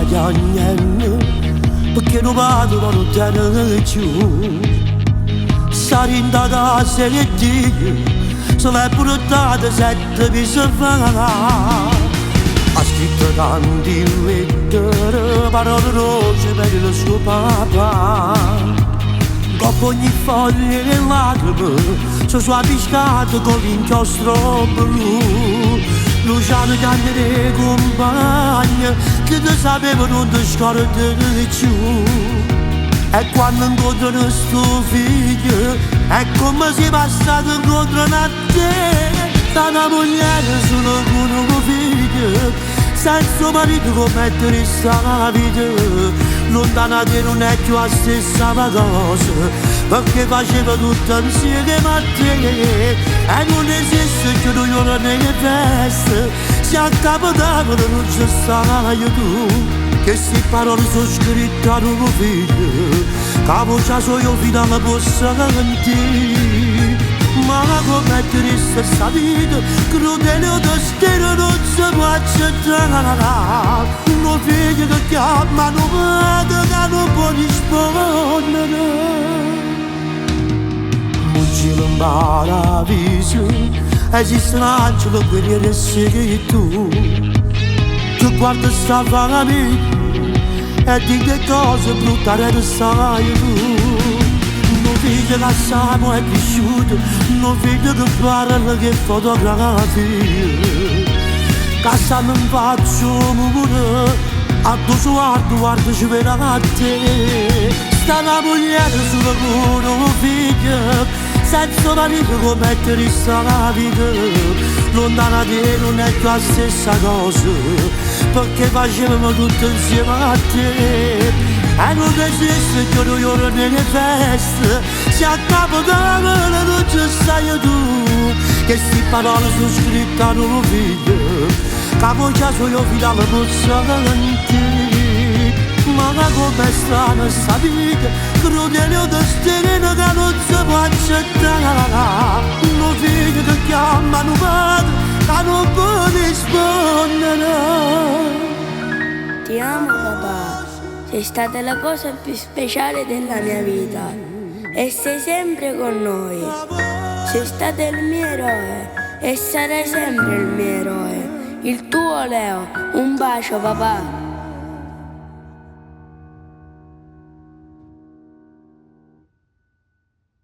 niente, perché non vado non tiene giù. Stare in da serie D, se l'è portata 7 mesi fa. Ha scritto tanti lettere, parole rosse per il suo papà. Dopo ogni foglia e lacrime, sono suaviscato con l'inchiostro blu. Luciano canta dei compagni, che ti sapevano non ti scordare più. E quando incontrano sto figlio, è come se passato incontro a te. Da una moglie solo con un figlio, senza marito commettere sta vita. Lontana te non è più la stessa cosa, perché faceva tutto insieme a te. E non esiste più due ore nelle feste, se a capo tavola non ci stai tu. Che se parole sono scritte a tuo figlio, capo già so io fino alla possa cantare. Ma come triste sta vita, crudele o destino non si può accettare. Uno figlio che chiama, non vede che non può rispondere. Non ci impara a viso, esiste un angelo guerriero e sei tu. Che guarda sta famiglia e di che cose brutte sai tu. Non figlio che siamo è cresciuto, non figlio che parla che fotografie. Che stanno in faccio mure, a tuo sguardo guarda ci vedo a te. Sta una moglie solo con un figlio, senza marito commettere sta vita. Lontana te non è più la stessa cosa, perché facevamo tutto insieme a te. E non esiste più due ore nelle feste, se a capo tavola non ci stai tu. Che sti parole sono scritte a tuo figlio, capo già so io fino alla possa cantare. Ma com'è strana sta vita, crudele o destino che non si può accettare. Uno figlio che chiama un padre che non può rispondere. Ti amo papà, sei stata la cosa più speciale della mia vita e sei sempre con noi. Sei stato il mio eroe e sarai sempre il mio eroe. Il tuo Leo, un bacio papà.